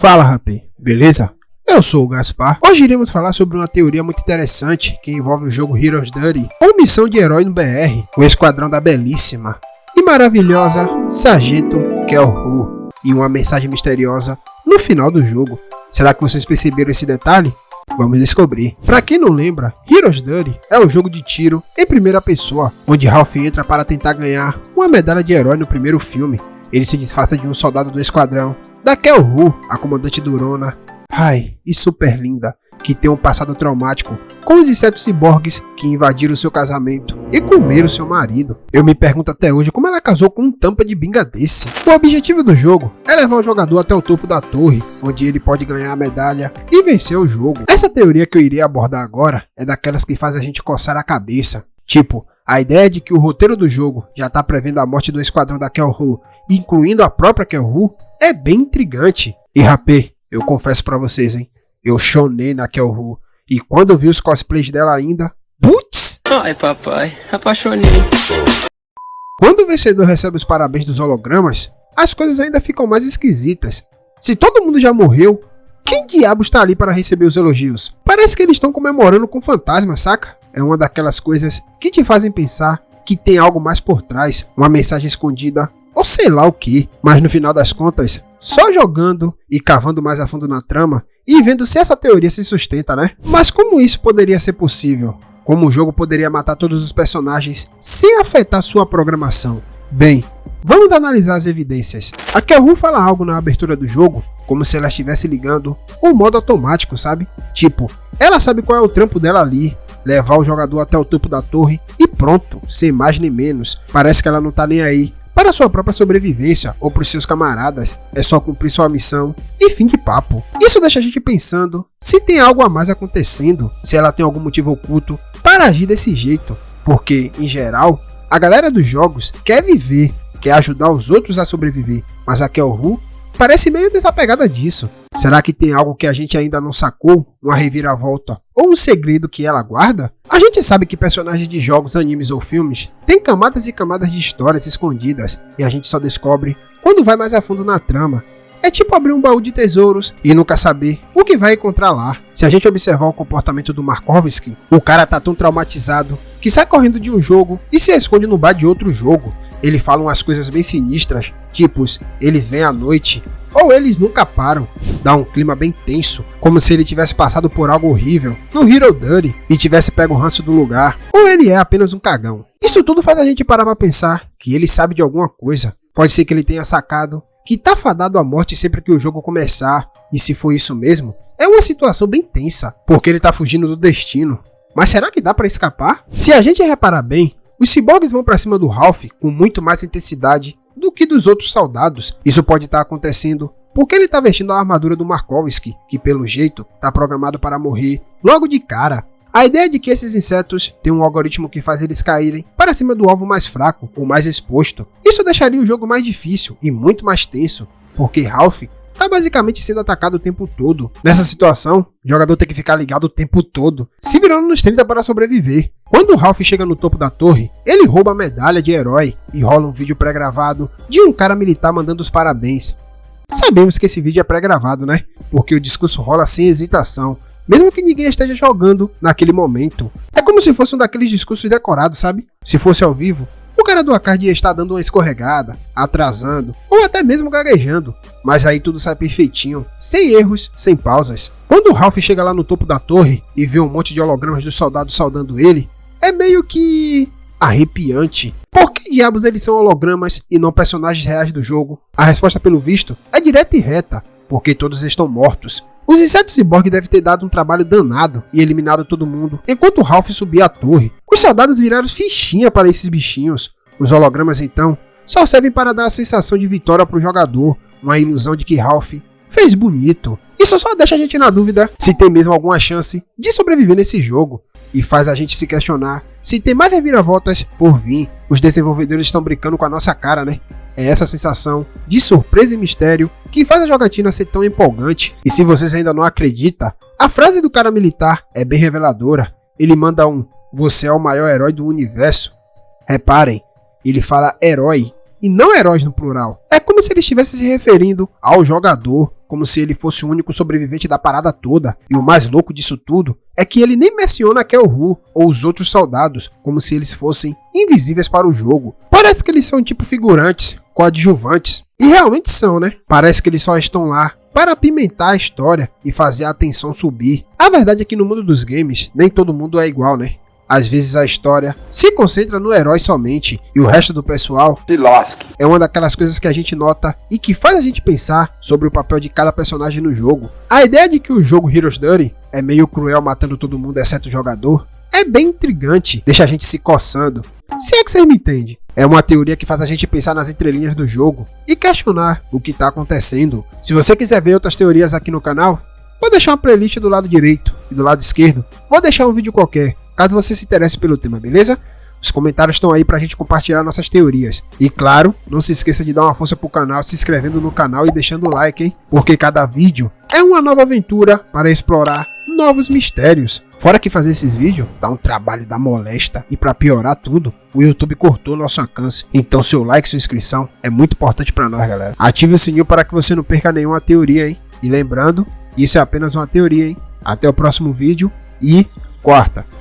Fala, rapaz, beleza? Eu sou o Gaspar. Hoje iremos falar sobre uma teoria muito interessante que envolve o jogo Heroes Dirty ou Missão de Herói no BR, o esquadrão da belíssima e maravilhosa Sargento Kel-Hu e uma mensagem misteriosa no final do jogo. Será que vocês perceberam esse detalhe? Vamos descobrir. Pra quem não lembra, Heroes Dirty é o jogo de tiro em primeira pessoa, onde Ralph entra para tentar ganhar uma medalha de herói no primeiro filme. Ele se disfarça de um soldado do esquadrão da Kel-Hu, a comandante durona, e super linda, que tem um passado traumático com os insetos ciborgues que invadiram seu casamento e comeram seu marido. Eu me pergunto até hoje como ela casou com um tampa de binga desse. O objetivo do jogo é levar o jogador até o topo da torre, onde ele pode ganhar a medalha e vencer o jogo. Essa teoria que eu irei abordar agora é daquelas que faz a gente coçar a cabeça. Tipo, a ideia de que o roteiro do jogo já tá prevendo a morte do esquadrão da Kel-Hu, incluindo a própria Kel-Hu, é bem intrigante. E rapê, eu confesso pra vocês, hein, eu chonei na Kel-Hu, e quando eu vi os cosplays dela ainda, putz! Ai papai, apaixonei. Quando o vencedor recebe os parabéns dos hologramas, as coisas ainda ficam mais esquisitas. Se todo mundo já morreu, quem diabos tá ali para receber os elogios? Parece que eles estão comemorando com fantasmas, saca? É uma daquelas coisas que te fazem pensar que tem algo mais por trás, uma mensagem escondida, ou sei lá o que. Mas no final das contas, só jogando e cavando mais a fundo na trama e vendo se essa teoria se sustenta, né? Mas como isso poderia ser possível? Como o jogo poderia matar todos os personagens sem afetar sua programação? Bem, vamos analisar as evidências. A Kel-Hu fala algo na abertura do jogo, como se ela estivesse ligando o modo automático, sabe? Tipo, ela sabe qual é o trampo dela ali, levar o jogador até o topo da torre e pronto, sem mais nem menos. Parece que ela não tá nem aí para sua própria sobrevivência ou para os seus camaradas, é só cumprir sua missão e fim de papo. Isso deixa a gente pensando se tem algo a mais acontecendo, se ela tem algum motivo oculto para agir desse jeito, porque, em geral, a galera dos jogos quer viver, quer ajudar os outros a sobreviver, mas a Kel-Hu parece meio desapegada disso. Será que tem algo que a gente ainda não sacou? Uma reviravolta? Ou um segredo que ela guarda? A gente sabe que personagens de jogos, animes ou filmes têm camadas e camadas de histórias escondidas e a gente só descobre quando vai mais a fundo na trama. É tipo abrir um baú de tesouros e nunca saber o que vai encontrar lá. Se a gente observar o comportamento do Markovski, o cara tá tão traumatizado que sai correndo de um jogo e se esconde no bar de outro jogo. Ele fala umas coisas bem sinistras, tipos, eles vêm à noite, ou eles nunca param. Dá um clima bem tenso, como se ele tivesse passado por algo horrível no Heroes Dirty e tivesse pego o ranço do lugar, ou ele é apenas um cagão. Isso tudo faz a gente parar pra pensar que ele sabe de alguma coisa. Pode ser que ele tenha sacado que tá fadado à morte sempre que o jogo começar, e se for isso mesmo, é uma situação bem tensa, porque ele tá fugindo do destino. Mas será que dá pra escapar? Se a gente reparar bem, os ciborgues vão pra cima do Ralph com muito mais intensidade do que dos outros soldados. Isso pode estar acontecendo porque ele tá vestindo a armadura do Markovski, que pelo jeito tá programado para morrer logo de cara. A ideia de que esses insetos têm um algoritmo que faz eles caírem para cima do alvo mais fraco ou mais exposto. Isso deixaria o jogo mais difícil e muito mais tenso, porque Ralph tá basicamente sendo atacado o tempo todo. Nessa situação, o jogador tem que ficar ligado o tempo todo, se virando nos 30 para sobreviver. Quando o Ralph chega no topo da torre, ele rouba a medalha de herói e rola um vídeo pré-gravado de um cara militar mandando os parabéns. Sabemos que esse vídeo é pré-gravado, né? Porque o discurso rola sem hesitação, mesmo que ninguém esteja jogando naquele momento. É como se fosse um daqueles discursos decorados, sabe? Se fosse ao vivo, o cara do arcade ia estar dando uma escorregada, atrasando, ou até mesmo gaguejando. Mas aí tudo sai perfeitinho, sem erros, sem pausas. Quando o Ralph chega lá no topo da torre e vê um monte de hologramas dos soldados saudando ele, é meio que arrepiante. Por que diabos eles são hologramas e não personagens reais do jogo? A resposta, pelo visto, é direta e reta, porque todos estão mortos. Os insetos ciborgue devem ter dado um trabalho danado e eliminado todo mundo, enquanto o Ralph subia a torre. Os soldados viraram fichinha para esses bichinhos. Os hologramas, então, só servem para dar a sensação de vitória para o jogador, uma ilusão de que Ralph fez bonito. Isso só deixa a gente na dúvida se tem mesmo alguma chance de sobreviver nesse jogo, e faz a gente se questionar se tem mais reviravoltas por vir. Os desenvolvedores estão brincando com a nossa cara, né? É essa sensação de surpresa e mistério que faz a jogatina ser tão empolgante. E se vocês ainda não acreditam, a frase do cara militar é bem reveladora. Ele manda um "Você é o maior herói do universo". Reparem, ele fala herói e não heróis no plural. É como se ele estivesse se referindo ao jogador, como se ele fosse o único sobrevivente da parada toda. E o mais louco disso tudo é que ele nem menciona Kel-Hu ou os outros soldados, como se eles fossem invisíveis para o jogo. Parece que eles são tipo figurantes, coadjuvantes. E realmente são, né? Parece que eles só estão lá para apimentar a história e fazer a tensão subir. A verdade é que no mundo dos games, nem todo mundo é igual, né? Às vezes a história se concentra no herói somente e o resto do pessoal se lasque. É uma daquelas coisas que a gente nota e que faz a gente pensar sobre o papel de cada personagem no jogo. A ideia de que o jogo Heroes Dirty é meio cruel matando todo mundo exceto o jogador é bem intrigante, deixa a gente se coçando. Se é que vocês me entendem. É uma teoria que faz a gente pensar nas entrelinhas do jogo e questionar o que está acontecendo. Se você quiser ver outras teorias aqui no canal, vou deixar uma playlist do lado direito e do lado esquerdo. Vou deixar um vídeo qualquer, caso você se interesse pelo tema, beleza? Os comentários estão aí pra gente compartilhar nossas teorias. E claro, não se esqueça de dar uma força pro canal, se inscrevendo no canal e deixando o like, hein? Porque cada vídeo é uma nova aventura para explorar novos mistérios. Fora que fazer esses vídeos dá um trabalho da molesta. E pra piorar tudo, o YouTube cortou nosso alcance. Então seu like e sua inscrição é muito importante pra nós, galera. Ative o sininho para que você não perca nenhuma teoria, hein? E lembrando, isso é apenas uma teoria, hein? Até o próximo vídeo e corta!